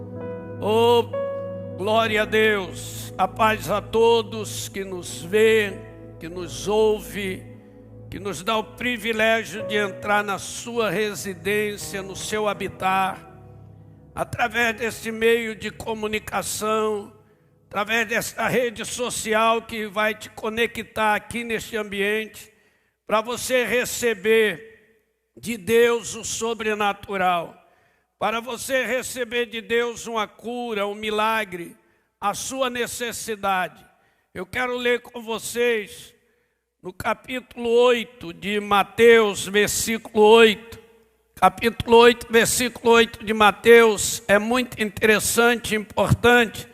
Oh, glória a Deus, a paz a todos que nos vê, que nos ouve, que nos dá o privilégio de entrar na sua residência, no seu habitar, através desse meio de comunicação, através desta rede social que vai te conectar aqui neste ambiente, para você receber de Deus o sobrenatural. Para você receber de Deus uma cura, um milagre, a sua necessidade. Eu quero ler com vocês no capítulo 8 de Mateus, versículo 8. Capítulo 8, versículo 8 de Mateus é muito interessante e importante,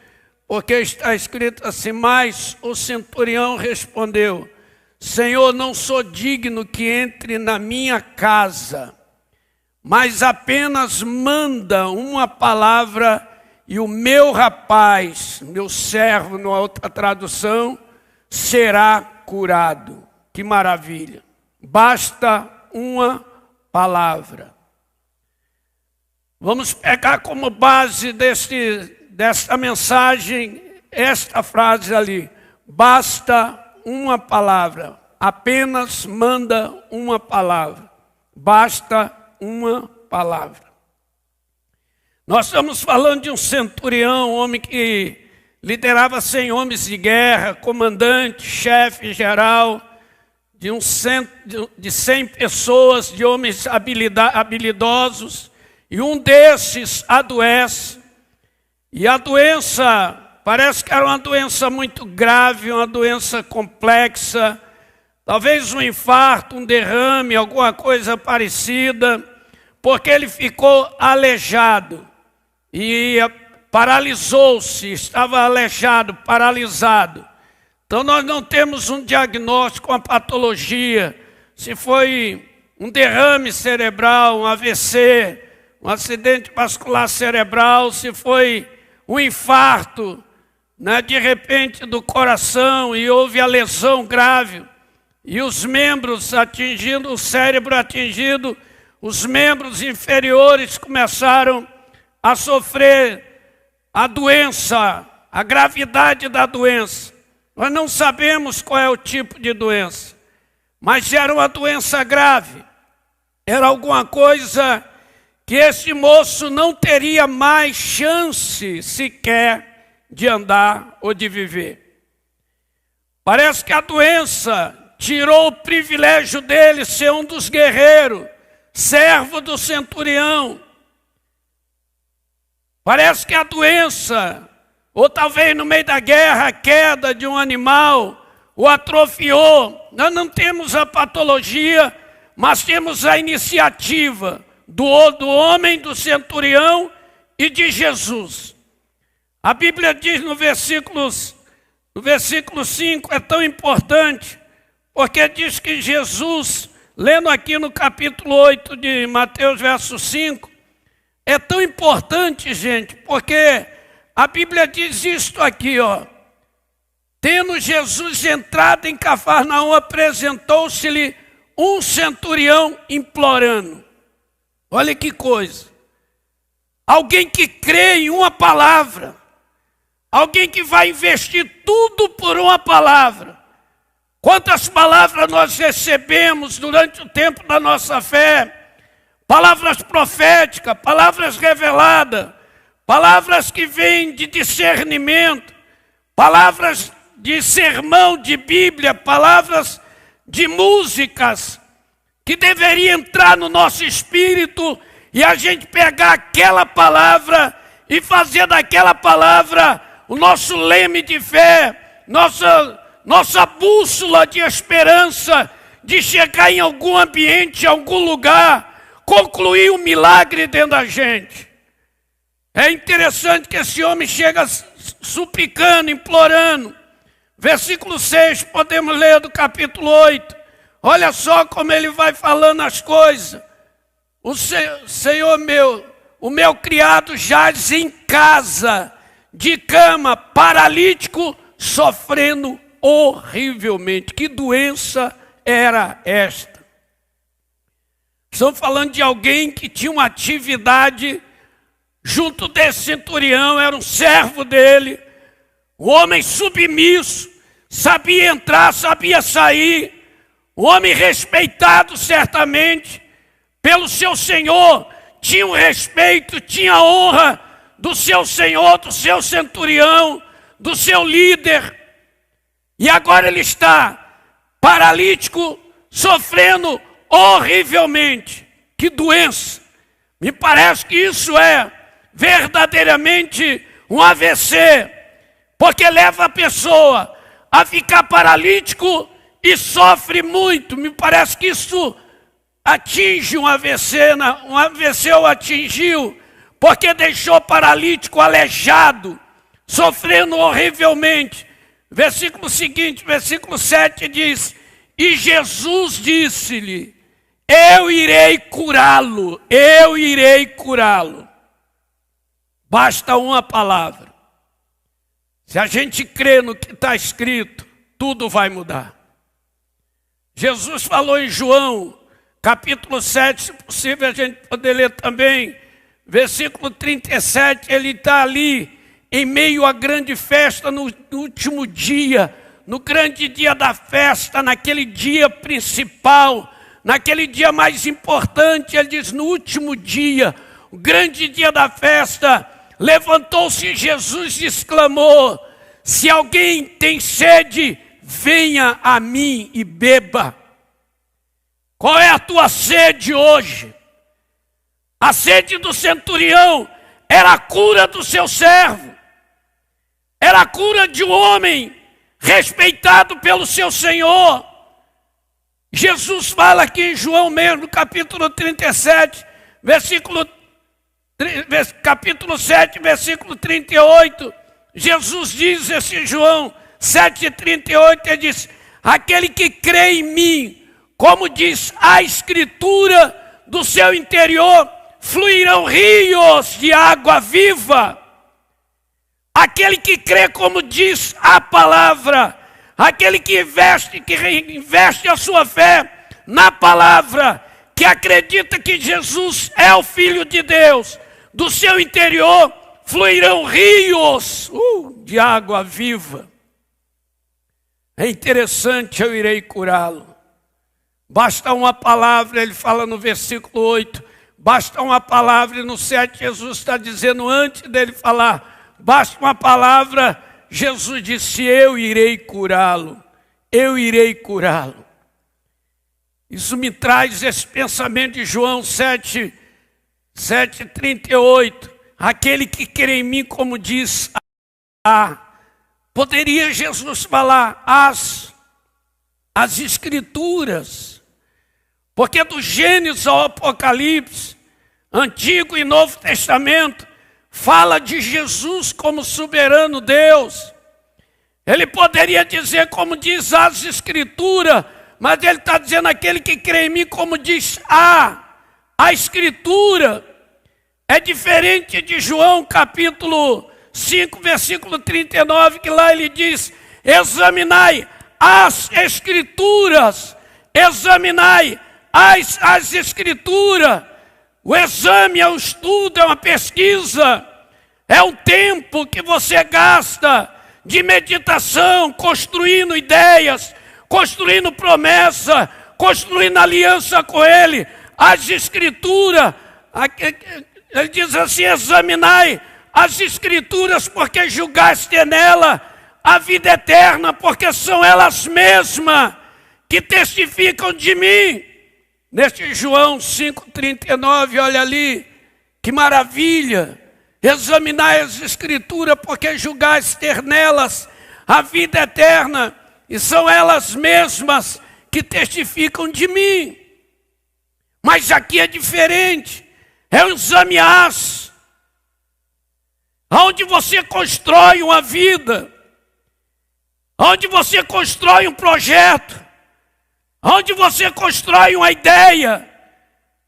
porque está escrito assim: mas o centurião respondeu: Senhor, não sou digno que entre na minha casa, mas apenas manda uma palavra e o meu rapaz, meu servo, numa outra tradução, será curado. Que maravilha! Basta uma palavra. Vamos pegar como base desta mensagem esta frase ali: basta uma palavra, apenas manda uma palavra. Basta uma palavra. Nós estamos falando de um centurião, um homem que liderava 100 homens de guerra, comandante, chefe geral de 100 pessoas, de homens habilidosos, e um desses adoece. E a doença, parece que era uma doença muito grave, uma doença complexa, talvez um infarto, um derrame, alguma coisa parecida, porque ele ficou aleijado e paralisou-se, estava aleijado, paralisado. Então nós não temos um diagnóstico, uma patologia, se foi um derrame cerebral, um AVC, um acidente vascular cerebral, se foi um infarto, de repente do coração e houve a lesão grave, e os membros atingindo, o cérebro atingido, os membros inferiores começaram a sofrer a doença, a gravidade da doença. Nós não sabemos qual é o tipo de doença, mas era uma doença grave. Era alguma coisa que esse moço não teria mais chance sequer de andar ou de viver. Parece que a doença tirou o privilégio dele ser um dos guerreiros, servo do centurião. Parece que a doença, ou talvez no meio da guerra, a queda de um animal, o atrofiou. Nós não temos a patologia, mas temos a iniciativa do homem, do centurião e de Jesus. A Bíblia diz no versículo 5, é tão importante, porque diz que Jesus, lendo aqui no capítulo 8 de Mateus, verso 5, é tão importante, gente, porque a Bíblia diz isto aqui, ó. Tendo Jesus entrado em Cafarnaum, apresentou-se-lhe um centurião implorando. Olha que coisa. Alguém que crê em uma palavra. Alguém que vai investir tudo por uma palavra. Quantas palavras nós recebemos durante o tempo da nossa fé? Palavras proféticas, palavras reveladas, palavras que vêm de discernimento, palavras de sermão, de Bíblia, palavras de músicas, que deveriam entrar no nosso espírito e a gente pegar aquela palavra e fazer daquela palavra o nosso leme de fé, nossa bússola de esperança, de chegar em algum ambiente, em algum lugar, concluir um milagre dentro da gente. É interessante que esse homem chega suplicando, implorando. Versículo 6, podemos ler do capítulo 8. Olha só como ele vai falando as coisas. Senhor meu, o meu criado jaz em casa, de cama, paralítico, sofrendo horrivelmente. Que doença era esta? Estamos falando de alguém que tinha uma atividade junto desse centurião, era um servo dele, um homem submisso, sabia entrar, sabia sair, um homem respeitado certamente pelo seu senhor, tinha o respeito, tinha a honra do seu senhor, do seu centurião, do seu líder. E agora ele está paralítico, sofrendo horrivelmente. Que doença! Me parece que isso é verdadeiramente um AVC, porque leva a pessoa a ficar paralítico e sofre muito. Me parece que isso atinge um AVC, um AVC o atingiu, porque deixou paralítico, aleijado, sofrendo horrivelmente. Versículo seguinte, versículo 7 diz: e Jesus disse-lhe, eu irei curá-lo, eu irei curá-lo. Basta uma palavra. Se a gente crê no que está escrito, tudo vai mudar. Jesus falou em João, capítulo 7, se possível a gente poder ler também, versículo 37, ele está ali, em meio à grande festa, no último dia, no grande dia da festa, naquele dia principal, naquele dia mais importante, ele diz, no último dia, o grande dia da festa, levantou-se Jesus e exclamou, se alguém tem sede, venha a mim e beba. Qual é a tua sede hoje? A sede do centurião era a cura do seu servo, era a cura de um homem respeitado pelo seu Senhor. Jesus fala aqui em João mesmo, capítulo 37, capítulo 7, versículo 38, Jesus diz esse João 7,38, ele diz, aquele que crê em mim, como diz a Escritura, do seu interior fluirão rios de água viva. Aquele que crê, como diz a palavra, aquele que investe a sua fé na palavra, que acredita que Jesus é o Filho de Deus, do seu interior fluirão rios de água viva. É interessante, eu irei curá-lo. Basta uma palavra, ele fala no versículo 8, basta uma palavra, e no 7 Jesus está dizendo, antes dele falar, basta uma palavra, Jesus disse, eu irei curá-lo, eu irei curá-lo. Isso me traz esse pensamento de João 7,38, aquele que crê em mim, como diz poderia Jesus falar as Escrituras, porque do Gênesis ao Apocalipse, Antigo e Novo Testamento, fala de Jesus como soberano Deus. Ele poderia dizer como diz as Escrituras, mas ele está dizendo aquele que crê em mim, como diz a Escritura. É diferente de João capítulo 5, versículo 39, que lá ele diz, examinai as Escrituras, examinai as Escrituras. O exame é um estudo, é uma pesquisa, é um tempo que você gasta de meditação, construindo ideias, construindo promessa, construindo aliança com Ele. As Escrituras, ele diz assim, examinai as Escrituras, porque julgaste nela a vida eterna, porque são elas mesmas que testificam de mim. Neste João 5,39, olha ali, que maravilha, examinai as Escrituras, porque julgaste nelas a vida eterna, e são elas mesmas que testificam de mim. Mas aqui é diferente, é um examinar, onde você constrói uma vida, onde você constrói um projeto, onde você constrói uma ideia,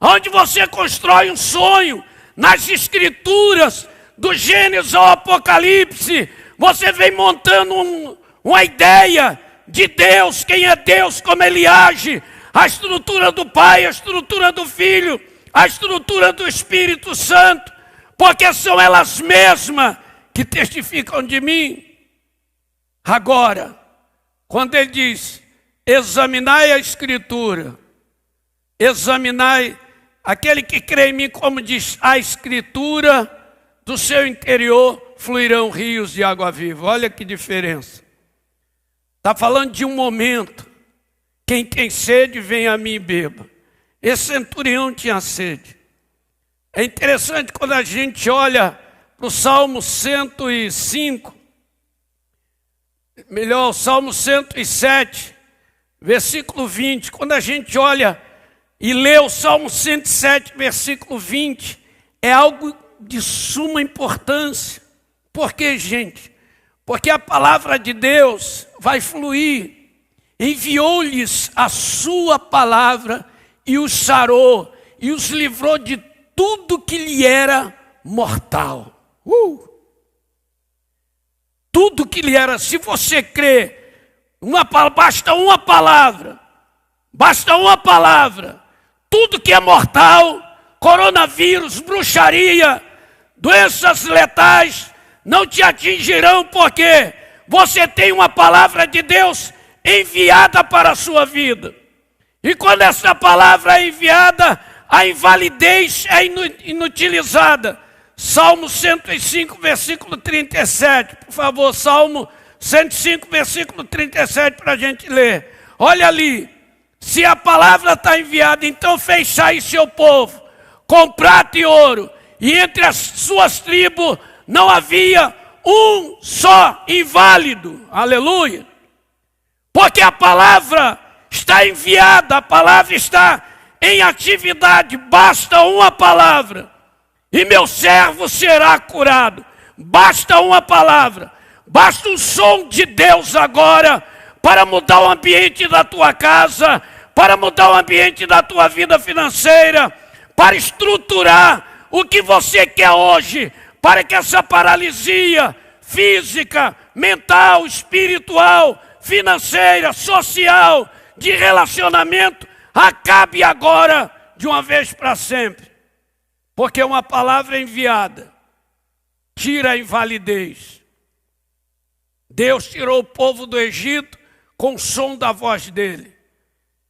onde você constrói um sonho. Nas Escrituras, do Gênesis ao Apocalipse, você vem montando uma ideia de Deus, quem é Deus, como Ele age, a estrutura do Pai, a estrutura do Filho, a estrutura do Espírito Santo. porque são elas mesmas que testificam de mim. Agora, quando ele diz, examinai a Escritura, examinai, aquele que crê em mim, como diz a Escritura, do seu interior fluirão rios de água viva. Olha que diferença. Está falando de um momento. Quem tem sede, vem a mim e beba. Esse centurião tinha sede. É interessante quando a gente olha para o Salmo 105, melhor, o Salmo 107, versículo 20. Quando a gente olha e lê o Salmo 107, versículo 20, é algo de suma importância. Por quê, gente? Porque a palavra de Deus vai fluir. Enviou-lhes a sua palavra e os sarou, e os livrou de tudo que lhe era mortal. Tudo que lhe era, se você crê, basta uma palavra, tudo que é mortal, coronavírus, bruxaria, doenças letais, não te atingirão, porque você tem uma palavra de Deus enviada para a sua vida. E quando essa palavra é enviada, a invalidez é inutilizada. Salmo 105, versículo 37. Por favor, Salmo 105, versículo 37, para a gente ler. Olha ali. Se a palavra está enviada, então fez sair seu povo com prata e ouro. E entre as suas tribos não havia um só inválido. Aleluia. Porque a palavra está enviada, a palavra está em atividade. Basta uma palavra e meu servo será curado. Basta uma palavra, basta um som de Deus agora para mudar o ambiente da tua casa, para mudar o ambiente da tua vida financeira, para estruturar o que você quer hoje, para que essa paralisia física, mental, espiritual, financeira, social, de relacionamento, acabe agora de uma vez para sempre. Porque uma palavra enviada tira a invalidez. Deus tirou o povo do Egito com o som da voz dele.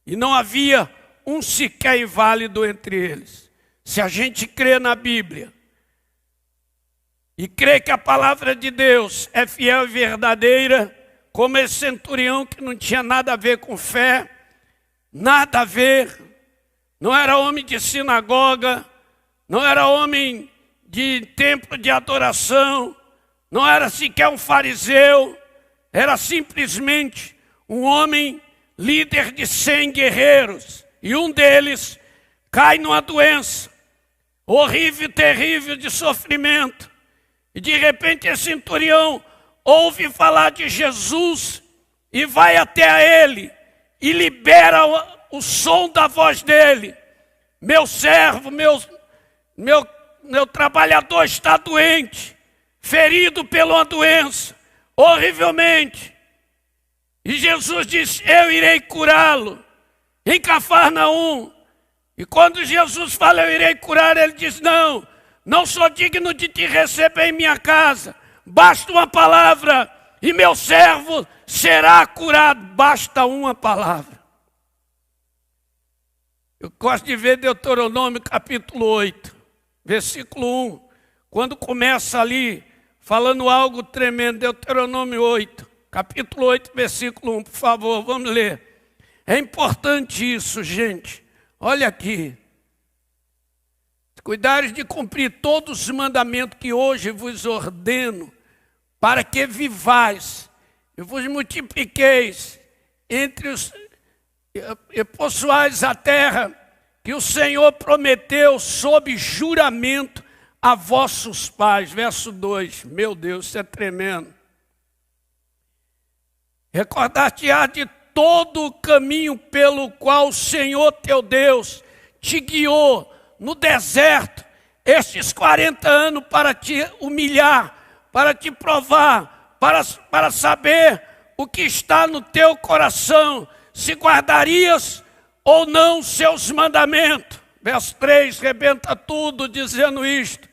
E não havia um sequer inválido entre eles. Se a gente crê na Bíblia e crê que a palavra de Deus é fiel e verdadeira, como esse centurião que não tinha nada a ver com fé, nada a ver, não era homem de sinagoga, não era homem de templo de adoração, não era sequer um fariseu, era simplesmente um homem líder de 100 guerreiros, e um deles cai numa doença horrível, terrível de sofrimento, e de repente esse centurião ouve falar de Jesus e vai até a ele e libera o som da voz dele. Meu servo, meu trabalhador está doente, ferido pela uma doença, horrivelmente. E Jesus disse, eu irei curá-lo, em Cafarnaum. E quando Jesus fala, eu irei curar, ele diz, não sou digno de te receber em minha casa. Basta uma palavra e meu servo será curado. Basta uma palavra. Eu gosto de ver Deuteronômio capítulo 8, versículo 1. Quando começa ali, falando algo tremendo. Deuteronômio 8, capítulo 8, versículo 1. Por favor, vamos ler. É importante isso, gente. Olha aqui. Cuidares de cumprir todos os mandamentos que hoje vos ordeno, para que vivais e vos multipliqueis entre os e possuais a terra que o Senhor prometeu sob juramento a vossos pais. Verso 2. Meu Deus, isso é tremendo. Recordar-te-á de todo o caminho pelo qual o Senhor teu Deus te guiou no deserto, estes 40 anos para te humilhar, para te provar, para saber o que está no teu coração, se guardarias ou não seus mandamentos. Verso 3, rebenta tudo dizendo isto.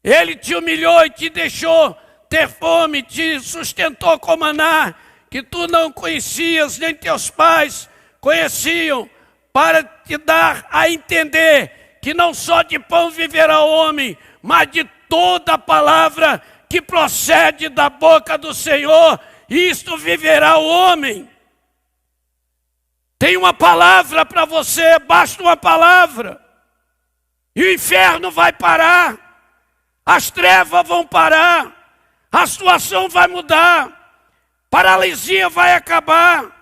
Ele te humilhou e te deixou ter fome, te sustentou com maná, que tu não conhecias, nem teus pais conheciam, para te dar a entender que não só de pão viverá o homem, mas de toda a palavra que procede da boca do Senhor, isto viverá o homem. Tem uma palavra para você, basta uma palavra, e o inferno vai parar, as trevas vão parar, a situação vai mudar, paralisia vai acabar.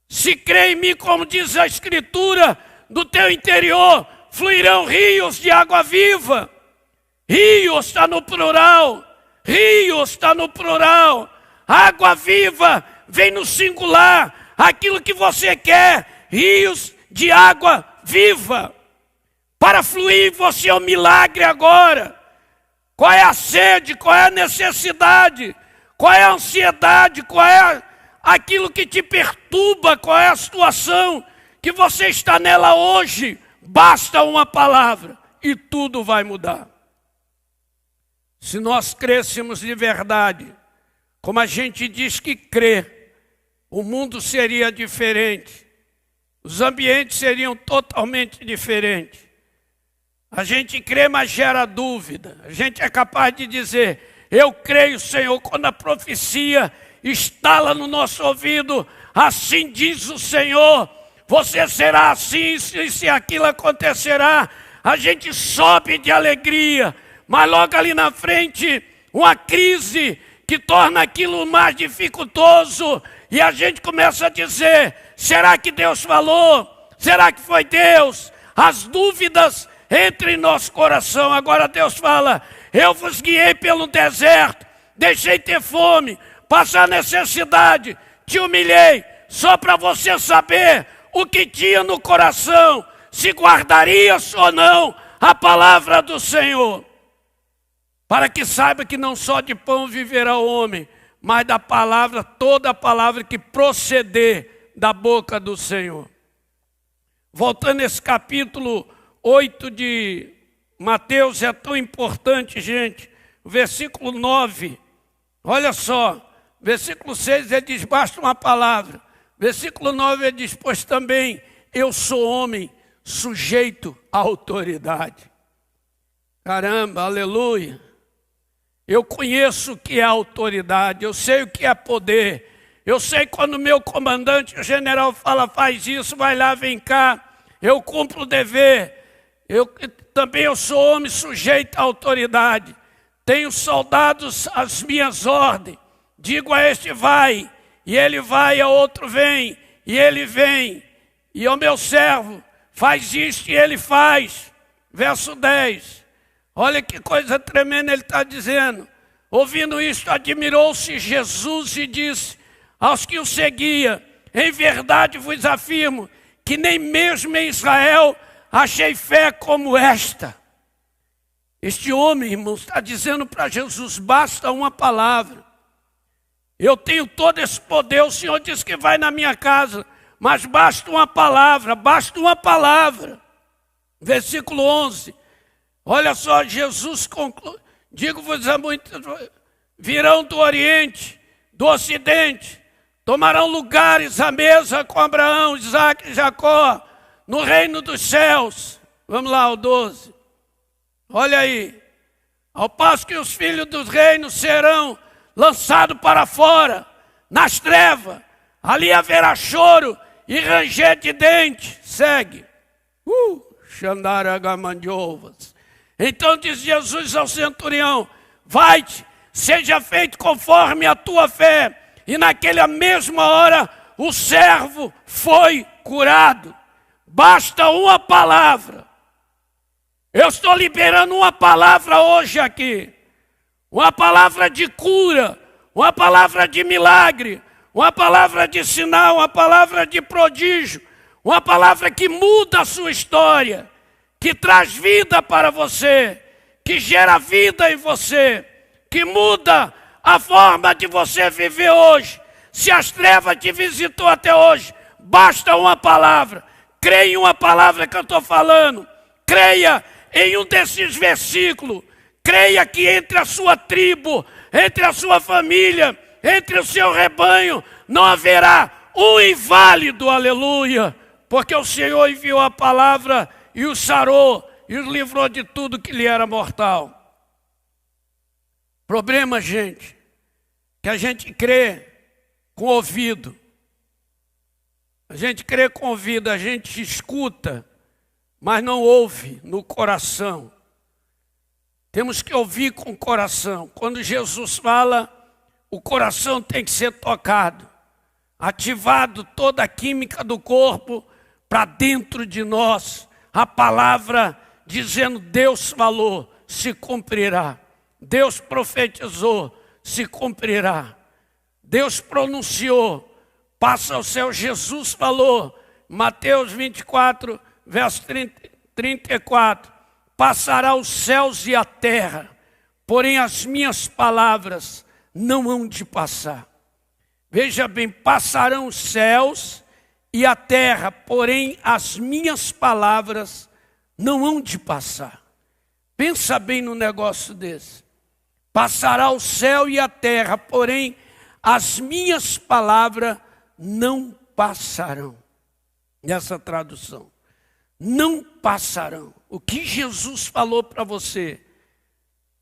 Se crê em mim, como diz a Escritura, do teu interior fluirão rios de água viva. Rios está no plural, rios está no plural. Água viva vem no singular, aquilo que você quer, rios de água viva. Para fluir você é um milagre agora. Qual é a sede, qual é a necessidade, qual é a ansiedade, qual é aquilo que te perturba, qual é a situação que você está nela hoje? Basta uma palavra e tudo vai mudar. Se nós crêssemos de verdade, como a gente diz que crê, o mundo seria diferente, os ambientes seriam totalmente diferentes. A gente crê, mas gera dúvida. A gente é capaz de dizer, eu creio, Senhor, quando a profecia estala no nosso ouvido, assim diz o Senhor, você será assim, se aquilo acontecerá. A gente sobe de alegria, mas logo ali na frente, uma crise que torna aquilo mais dificultoso, e a gente começa a dizer, será que Deus falou? Será que foi Deus? As dúvidas entram em nosso coração. Agora Deus fala, eu vos guiei pelo deserto, deixei ter fome, passar necessidade, te humilhei, só para você saber o que tinha no coração, se guardarias ou não a palavra do Senhor. Para que saiba que não só de pão viverá o homem, mas da palavra, toda a palavra que proceder da boca do Senhor. Voltando a esse capítulo 8 de Mateus, é tão importante, gente. O versículo 9, olha só, versículo 6 ele diz, basta uma palavra. Versículo 9 ele diz, pois também eu sou homem sujeito à autoridade. Caramba, aleluia. Eu conheço o que é autoridade, eu sei o que é poder. Eu sei quando o meu comandante, o general, fala, faz isso, vai lá, vem cá. Eu cumpro o dever. Eu sou homem sujeito à autoridade. Tenho soldados às minhas ordens. Digo a este vai, e ele vai, a outro vem, e ele vem. E ao meu servo, faz isto e ele faz. Verso 10. Olha que coisa tremenda ele está dizendo. Ouvindo isto, admirou-se Jesus e disse aos que o seguia, em verdade vos afirmo, que nem mesmo em Israel achei fé como esta. Este homem, irmãos, está dizendo para Jesus, basta uma palavra. Eu tenho todo esse poder, o Senhor disse que vai na minha casa, mas basta uma palavra, basta uma palavra. Versículo 11, olha só, Jesus conclui, digo-vos a muitos, virão do Oriente, do Ocidente, tomarão lugares à mesa com Abraão, Isaque e Jacó, no reino dos céus. Vamos lá, o 12. Olha aí. Ao passo que os filhos dos reinos serão lançados para fora, nas trevas. Ali haverá choro e ranger de dente. Segue. Xandaragamandiovas. Então diz Jesus ao centurião, vai-te, seja feito conforme a tua fé. E naquela mesma hora o servo foi curado. Basta uma palavra. Eu estou liberando uma palavra hoje aqui. Uma palavra de cura, uma palavra de milagre, uma palavra de sinal, uma palavra de prodígio, uma palavra que muda a sua história, que traz vida para você, que gera vida em você, que muda a forma de você viver hoje. Se as trevas te visitou até hoje, basta uma palavra. Creia em uma palavra que eu estou falando. Creia em um desses versículos. Creia que entre a sua tribo, entre a sua família, entre o seu rebanho, não haverá um inválido, aleluia. Porque o Senhor enviou a palavra e o sarou e os livrou de tudo que lhe era mortal. Problema, gente, que a gente crê com o ouvido. A gente crê com o ouvido, a gente escuta, mas não ouve no coração. Temos que ouvir com o coração. Quando Jesus fala, o coração tem que ser tocado, ativado toda a química do corpo para dentro de nós. A palavra dizendo: Deus falou, se cumprirá. Deus profetizou, se cumprirá. Deus pronunciou, passa ao céu. Jesus falou, Mateus 24, verso 34. Passará os céus e a terra, porém as minhas palavras não hão de passar. Veja bem, passarão os céus e a terra, porém as minhas palavras não hão de passar. Pensa bem no negócio desse. Passará o céu e a terra, porém as minhas palavras não passarão. Nessa tradução, não passarão. O que Jesus falou para você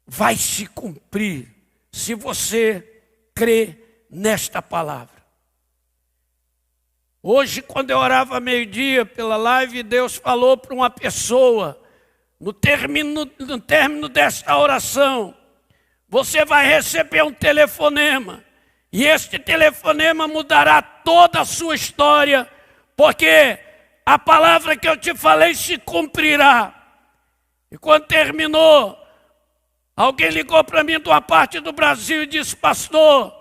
vai se cumprir se você crê nesta palavra. Hoje, quando eu orava meio-dia pela live, Deus falou para uma pessoa, no término desta oração, você vai receber um telefonema, e este telefonema mudará toda a sua história, porque a palavra que eu te falei se cumprirá. E quando terminou, alguém ligou para mim de uma parte do Brasil e disse: pastor,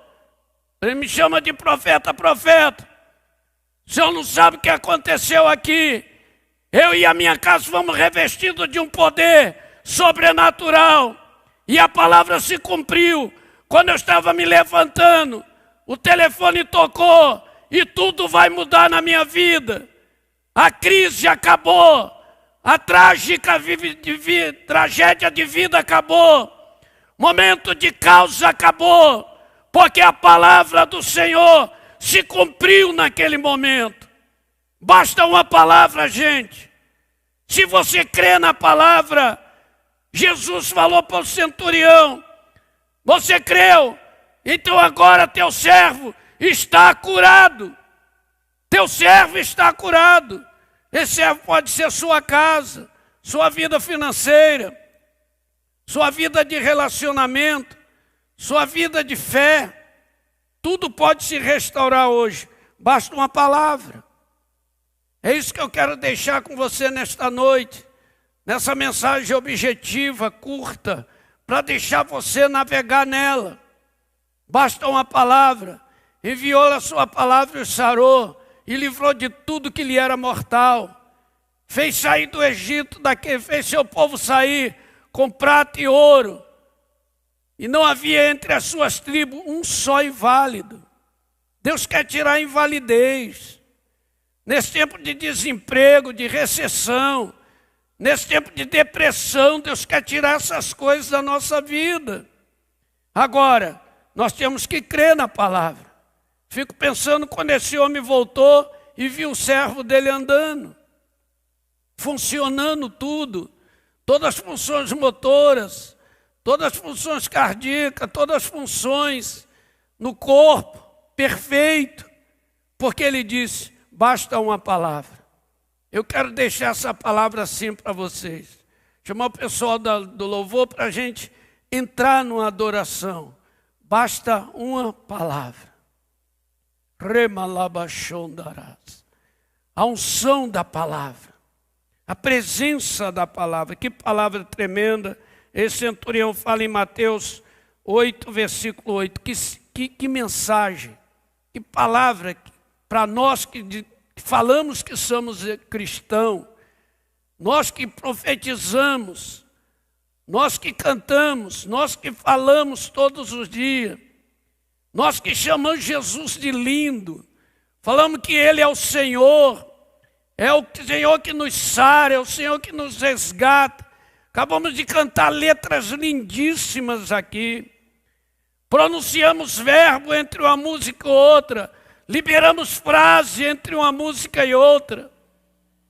ele me chama de profeta, o senhor não sabe o que aconteceu aqui. Eu e a minha casa fomos revestidos de um poder sobrenatural. E a palavra se cumpriu. Quando eu estava me levantando, o telefone tocou e tudo vai mudar na minha vida. A crise acabou. A tragédia de vida acabou. Momento de caos acabou. Porque a palavra do Senhor se cumpriu naquele momento. Basta uma palavra, gente. Se você crê na palavra, Jesus falou para o centurião: você creu, então agora teu servo está curado. Teu servo está curado. Esse servo pode ser sua casa, sua vida financeira, sua vida de relacionamento, sua vida de fé. Tudo pode se restaurar hoje. Basta uma palavra. É isso que eu quero deixar com você nesta noite. Nessa mensagem objetiva, curta, para deixar você navegar nela. Basta uma palavra. Enviou a sua palavra e o sarou, e livrou de tudo que lhe era mortal. Fez sair do Egito, fez seu povo sair com prata e ouro. E não havia entre as suas tribos um só inválido. Deus quer tirar a invalidez. Nesse tempo de desemprego, de recessão, nesse tempo de depressão, Deus quer tirar essas coisas da nossa vida. Agora, nós temos que crer na palavra. Fico pensando quando esse homem voltou e viu o servo dele andando, funcionando tudo, todas as funções motoras, todas as funções cardíacas, todas as funções no corpo, perfeito, porque ele disse: basta uma palavra. Eu quero deixar essa palavra assim para vocês. Chamar o pessoal do louvor para a gente entrar numa adoração. Basta uma palavra. Remalabachondarás. A unção da palavra. A presença da palavra. Que palavra tremenda. Esse centurião fala em Mateus 8, versículo 8. Que mensagem. Que palavra para nós que falamos que somos cristãos, nós que profetizamos, nós que cantamos, nós que falamos todos os dias, nós que chamamos Jesus de lindo, falamos que Ele é o Senhor que nos sara, é o Senhor que nos resgata. Acabamos de cantar letras lindíssimas aqui. Pronunciamos verbo entre uma música e outra. Liberamos frase entre uma música e outra.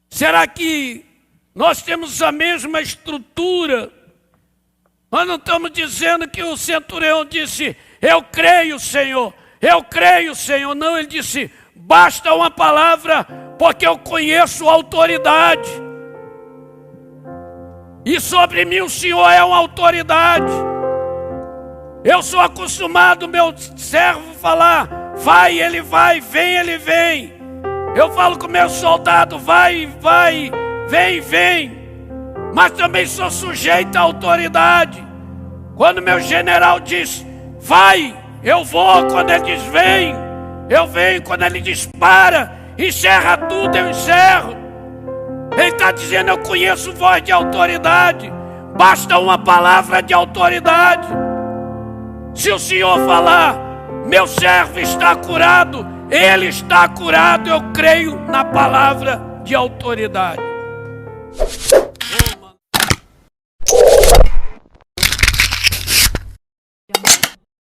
Será que nós temos a mesma estrutura? Nós não estamos dizendo que o centurião disse, eu creio, Senhor, eu creio, Senhor. Não, ele disse, basta uma palavra, porque eu conheço a autoridade. E sobre mim o Senhor é uma autoridade. Eu sou acostumado, meu servo falar, vai, ele vai, vem, ele vem. Eu falo com meu soldado, vai, vai, vem, vem. Mas também sou sujeito à autoridade. Quando meu general diz, vai, eu vou. Quando ele diz, vem, eu venho. Quando ele diz, para, encerra tudo, eu encerro. Ele está dizendo, eu conheço voz de autoridade. Basta uma palavra de autoridade. Se o Senhor falar, meu servo está curado, ele está curado, eu creio na palavra de autoridade.